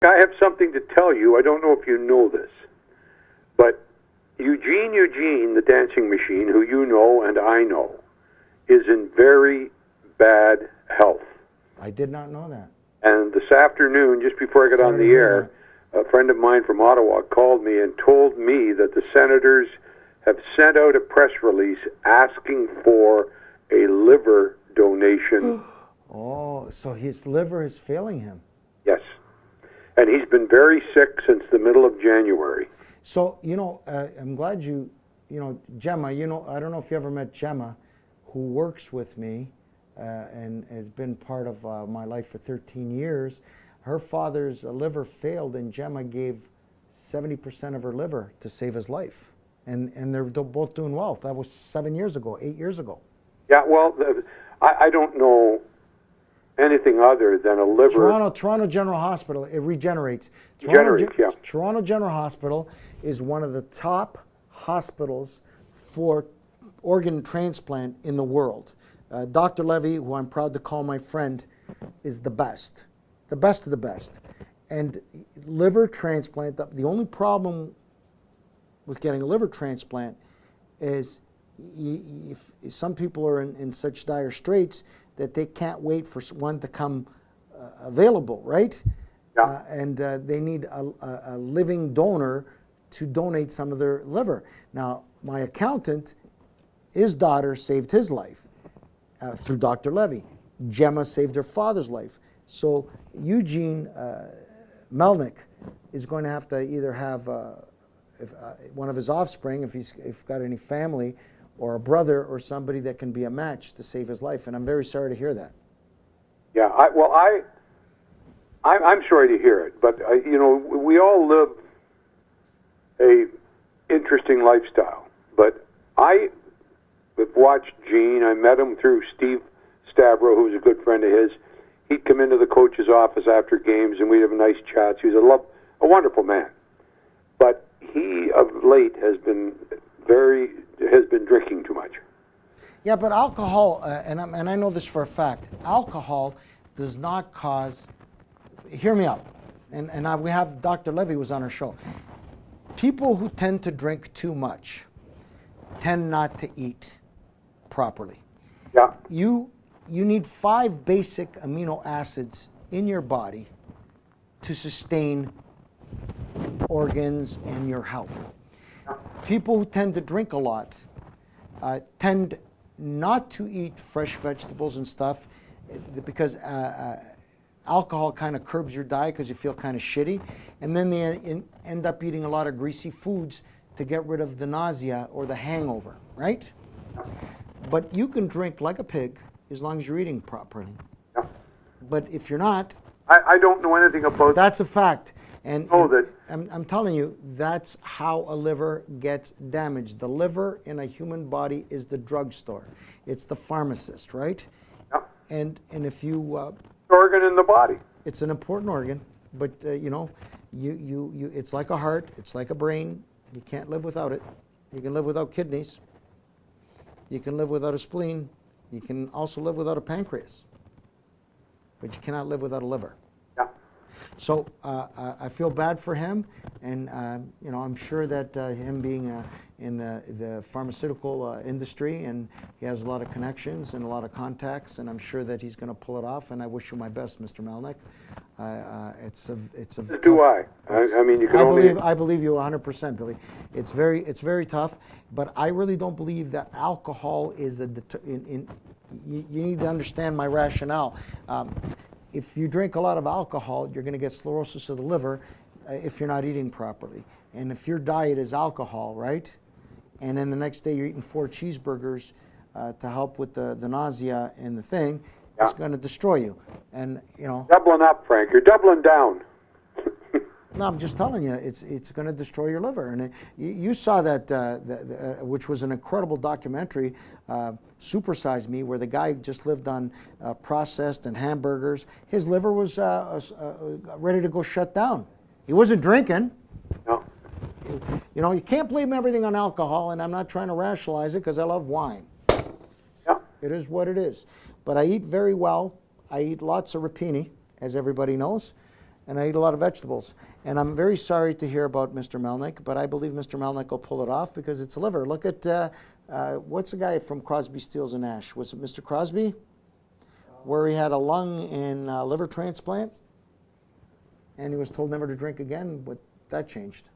I have something to tell you. I don't know if you know this, but Eugene, the dancing machine, who you know and I know, is in very bad health. I did not know that. And this afternoon, just before I got on the air, a friend of mine from Ottawa called me and told me that the Senators have sent out a press release asking for a liver donation. Oh, so his liver is failing him. Yes. And he's been very sick since the middle of January. So, I'm glad Gemma, I don't know if you ever met Gemma, who works with me and has been part of my life for 13 years. Her father's liver failed, and Gemma gave 70% of her liver to save his life. And they're both doing well. That was 8 years ago. Yeah, well, I don't know anything other than a liver. Toronto General Hospital, it regenerates. Toronto General Hospital is one of the top hospitals for organ transplant in the world. Dr. Levy, who I'm proud to call my friend, is the best of the best. And liver transplant, the only problem with getting a liver transplant is if some people are in such dire straits that they can't wait for one to come available, right? Yeah. And they need a living donor to donate some of their liver. Now, my accountant, his daughter saved his life through Dr. Levy. Gemma saved her father's life. So Eugene Melnyk is going to have to either have one of his offspring, if he's got any family, or a brother or somebody that can be a match to save his life. And I'm very sorry to hear that. Yeah, I'm sorry to hear it, but we all live a interesting lifestyle. But I have watched Gene. I met him through Steve Stavro, who's a good friend of his. He'd come into the coach's office after games, and we'd have nice chats. He was a wonderful man. But he, of late, has been drinking too much. Yeah, but alcohol, and I know this for a fact, alcohol does not cause, hear me out, and we have Dr. Levy was on our show. People who tend to drink too much tend not to eat properly. Yeah. You need 5 basic amino acids in your body to sustain organs and your health. People who tend to drink a lot tend not to eat fresh vegetables and stuff because alcohol kind of curbs your diet because you feel kind of shitty, and then they end up eating a lot of greasy foods to get rid of the nausea or the hangover, right? But you can drink like a pig as long as you're eating properly. Yeah. But if you're not, I don't know anything about that. That's a fact. And I'm telling you, that's how a liver gets damaged. The liver in a human body is the drugstore. It's the pharmacist, right? Yeah. And if you organ in the body. It's an important organ, but you it's like a heart, it's like a brain. You can't live without it. You can live without kidneys. You can live without a spleen. You can also live without a pancreas. But you cannot live without a liver. Yeah. So I feel bad for him, and I'm sure that him being in the pharmaceutical industry, and he has a lot of connections and a lot of contacts, and I'm sure that he's going to pull it off. And I wish you my best, Mr. Melnyk. It's a. Do I? I mean, you can I believe you 100%, Billy. It's very tough, but I really don't believe that alcohol is you need to understand my rationale. If you drink a lot of alcohol, you're going to get cirrhosis of the liver if you're not eating properly. And if your diet is alcohol, right? And then the next day you're eating 4 cheeseburgers to help with the nausea and the thing, it's going to destroy you. And doubling up, Frank. You're doubling down. No, I'm just telling you, it's going to destroy your liver. And you saw that, which was an incredible documentary, Super Size Me, where the guy just lived on processed and hamburgers. His liver was ready to go shut down. He wasn't drinking. No. You can't blame everything on alcohol, and I'm not trying to rationalize it because I love wine. Yeah. It is what it is. But I eat very well. I eat lots of rapini, as everybody knows. and I eat a lot of vegetables. And I'm very sorry to hear about Mr. Melnyk, but I believe Mr. Melnyk will pull it off because it's liver. Look at, what's the guy from Crosby, Stills and Nash? Was it Mr. Crosby? Where he had a lung and liver transplant, and he was told never to drink again, but that changed.